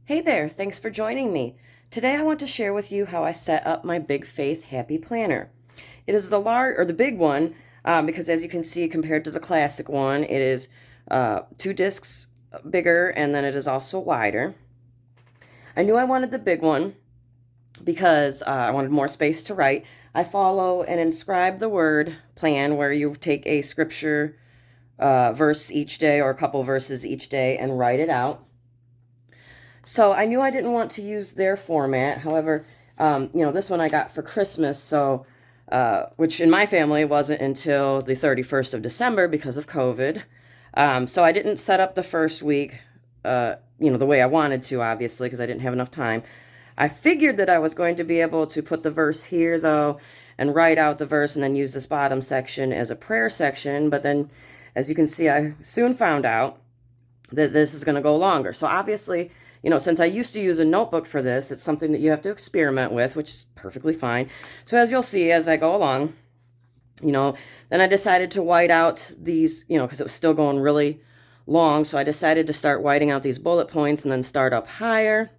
Hey there, thanks for joining me. Today I want to share with you how I set up my Big Faith Happy Planner. It is the large or the big one because as you can see compared to the classic one, it is 2 discs bigger and then it is also wider. I knew I wanted the big one because I wanted more space to write. I follow an inscribe the word plan where you take a scripture verse each day or a couple verses each day and write it out. So I knew I didn't want to use their format. However, this one I got for Christmas, so which in my family wasn't until the 31st of December because of COVID. So I didn't set up the first week, the way I wanted to, obviously, because I didn't have enough time. I figured that I was going to be able to put the verse here, though, and write out the verse and then use this bottom section as a prayer section. But then, as you can see, I soon found out that this is going to go longer. So obviously, since I used to use a notebook for this, it's something that you have to experiment with, which is perfectly fine. So as you'll see as I go along, then I decided to white out these, because it was still going really long. So I decided to start whiting out these bullet points and then start up higher.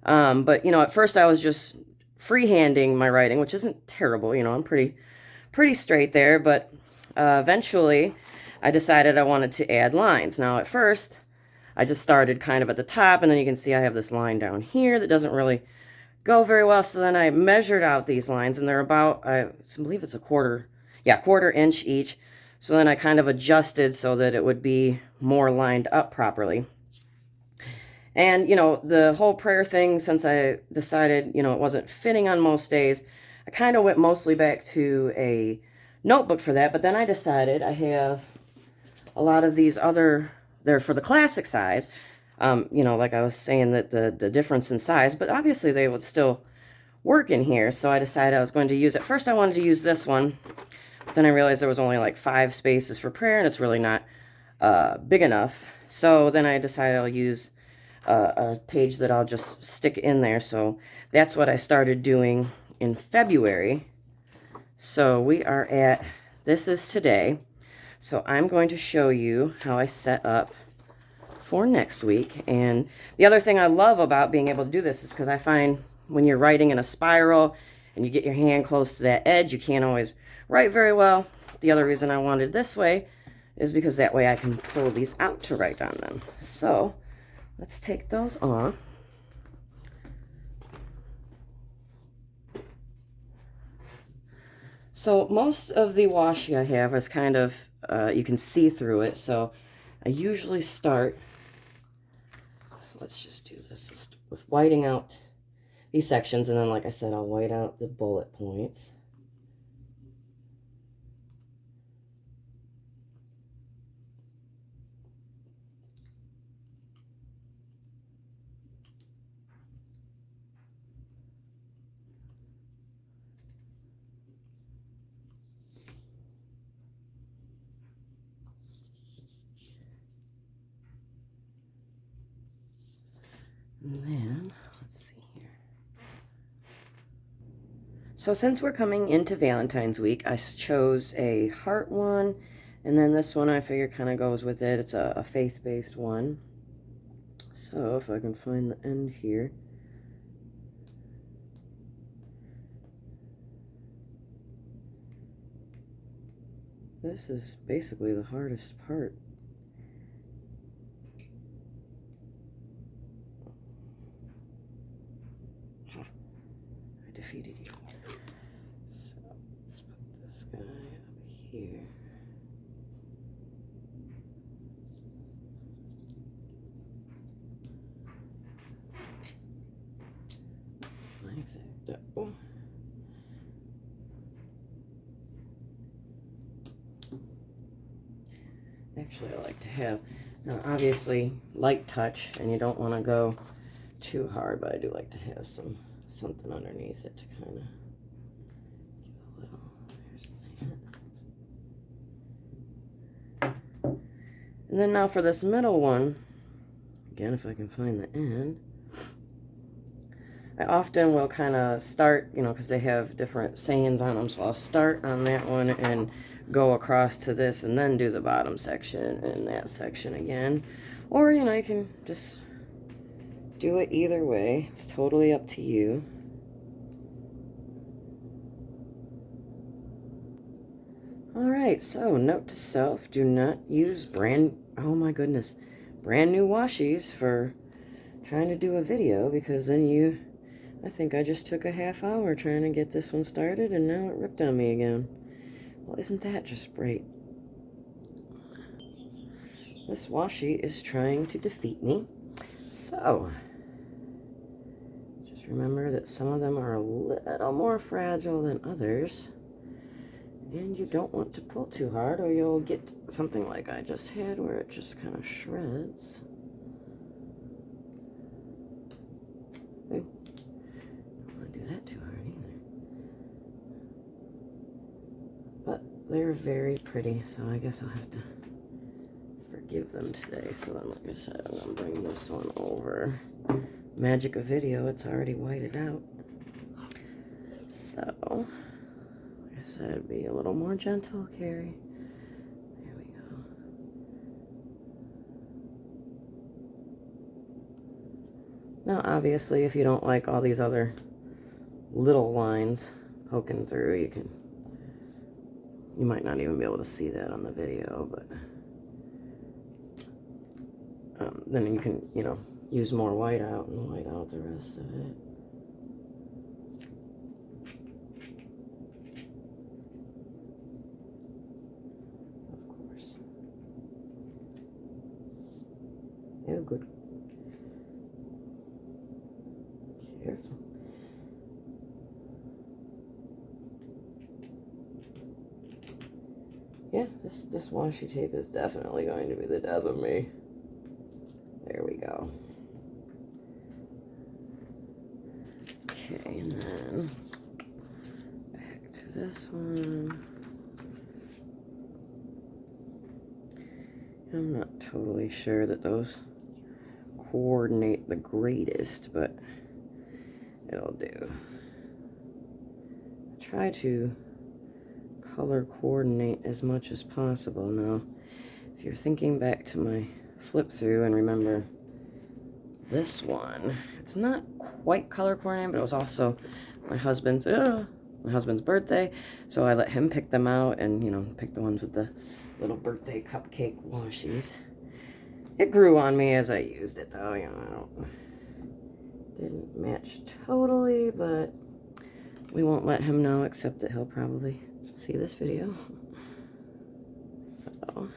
But at first I was just freehanding my writing, which isn't terrible. I'm pretty straight there. But eventually I decided I wanted to add lines. Now at first I just started kind of at the top, and then you can see I have this line down here that doesn't really go very well. So then I measured out these lines, and they're about, I believe it's a quarter inch each. So then I kind of adjusted so that it would be more lined up properly. And, the whole prayer thing, since I decided, it wasn't fitting on most days, I kind of went mostly back to a notebook for that. But then I decided I have a lot of these other, they're for the classic size. Like I was saying that the difference in size, but obviously they would still work in here. So I decided I was going to use it. First I wanted to use this one, but then I realized there was only like 5 spaces for prayer and it's really not big enough. So then I decided I'll use a page that I'll just stick in there. So that's what I started doing in February. So we are at, this is today. So I'm going to show you how I set up for next week. And the other thing I love about being able to do this is because I find when you're writing in a spiral and you get your hand close to that edge, you can't always write very well. The other reason I wanted this way is because that way I can pull these out to write on them. So let's take those off. So most of the washi I have is kind of, you can see through it. So I usually start, let's just do this just with whiting out these sections. And then, like I said, I'll white out the bullet points. And then, let's see here. So since we're coming into Valentine's week, I chose a heart one. And then this one I figure kind of goes with it. It's a faith-based one. So if I can find the end here. This is basically the hardest part. I defeated you. So let's put this guy up here. Exacto. Actually, I like to have, now obviously, light touch, and you don't want to go too hard, but I do like to have something underneath it to kind of give a little, there's that. And then now for this middle one, again, if I can find the end, I often will kind of start, because they have different sayings on them, so I'll start on that one and go across to this and then do the bottom section and that section again. Or, you can just Do it either way. It's totally up to you. Alright, so note to self, do not use oh my goodness, brand new washies for trying to do a video, because then I think I just took a half hour trying to get this one started and now it ripped on me again. Well, isn't that just great? This washi is trying to defeat me. So, just remember that some of them are a little more fragile than others. And you don't want to pull too hard or you'll get something like I just had where it just kind of shreds. Ooh, don't want to do that too hard either. But they're very pretty, so I guess I'll have to forgive them today. So then, like I said, I'm going to bring this one over. Magic of video, it's already whited out. So, like I said, be a little more gentle, Carrie. There we go. Now, obviously, if you don't like all these other little lines poking through, you might not even be able to see that on the video, but then you can, use more white out and white out the rest of it. Of course. Oh, good. Careful. Yeah, this washi tape is definitely going to be the death of me. There we go. Okay, and then back to this one. I'm not totally sure that those coordinate the greatest, but it'll do. Try to color coordinate as much as possible. Now, if you're thinking back to my flip through and remember this one, it's not quite color coordinated, but it was also my husband's birthday, so I let him pick them out and pick the ones with the little birthday cupcake washies. It grew on me as I used it, though. Didn't match totally, but we won't let him know, except that he'll probably see this video. So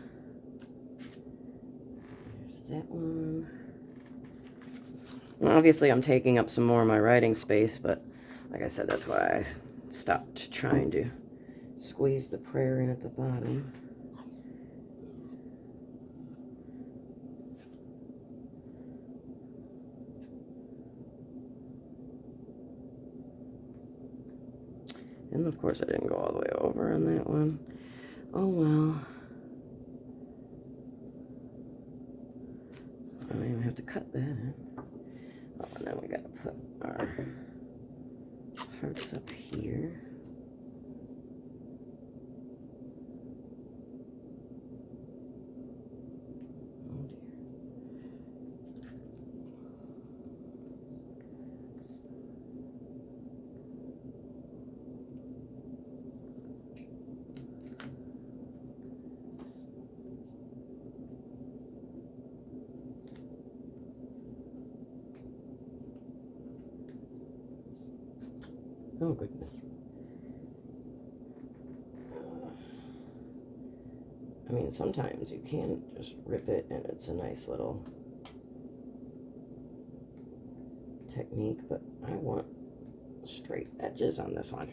there's that one. And obviously I'm taking up some more of my writing space, but like I said, that's why I stopped trying to squeeze the prayer in at the bottom. And of course I didn't go all the way over on that one. Oh well. So I don't even have to cut that. Oh, and then we gotta put our hearts up here. Oh dear. Oh, goodness. I mean, sometimes you can just rip it and it's a nice little technique, but I want straight edges on this one.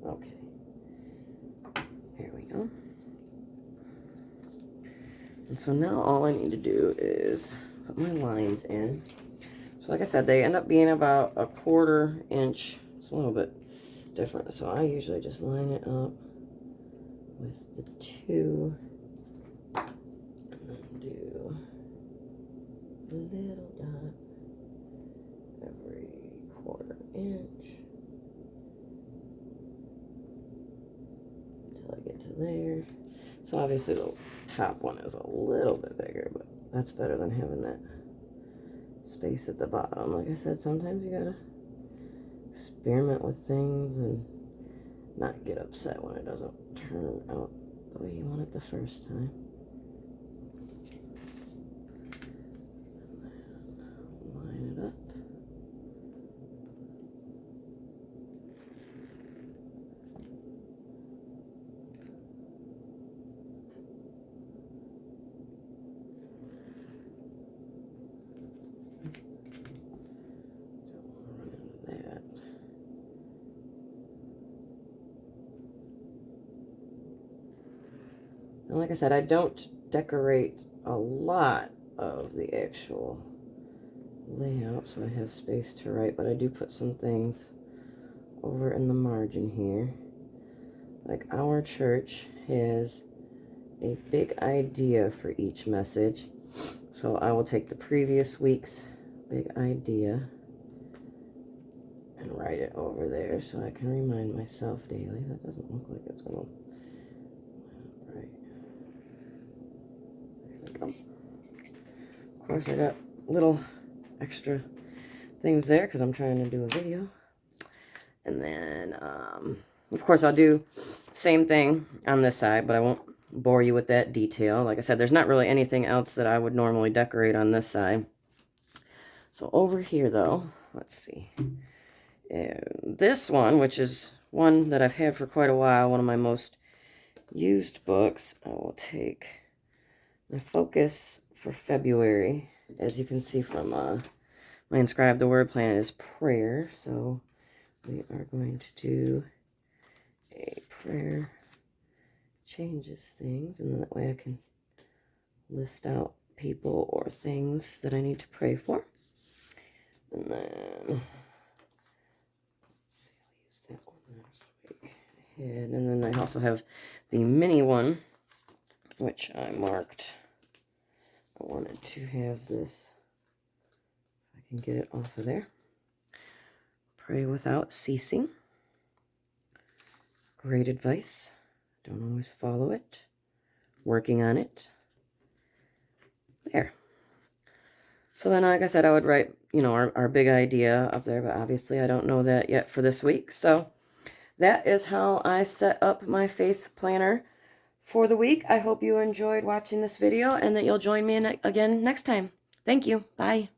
Okay. There we go. And so now all I need to do is put my lines in. So like I said, they end up being about a 1/4 inch. It's a little bit different. So I usually just line it up with the 2 and then do a little dot every 1/4 inch until I get to there. So obviously the top one is a little bit bigger, but that's better than having that space at the bottom. Like I said, sometimes you gotta experiment with things and not get upset when it doesn't turn out the way you want it the first time. Line it up. And like I said, I don't decorate a lot of the actual layout, so I have space to write, but I do put some things over in the margin here. Like our church has a big idea for each message, so I will take the previous week's big idea and write it over there so I can remind myself daily. That doesn't look like it's gonna. Right. There we go. Of course, I got little extra things there because I'm trying to do a video. And then, of course, I'll do the same thing on this side, but I won't bore you with that detail. Like I said, there's not really anything else that I would normally decorate on this side. So over here, though, let's see. This one, which is one that I've had for quite a while, one of my most used books, I will take the focus for February. As you can see from my Inscribe the Word plan is prayer. So we are going to do a prayer changes things, and that way I can list out people or things that I need to pray for. And then, let's see, I'll use that one next week. And then I also have the mini one, which I marked. I wanted to have this, if I can get it off of there. Pray without ceasing. Great advice. Don't always follow it. Working on it. There. So then, like I said, I would write, you know, our big idea up there, but obviously I don't know that yet for this week. So that is how I set up my faith planner for the week. I hope you enjoyed watching this video and that you'll join me again next time. Thank you. Bye.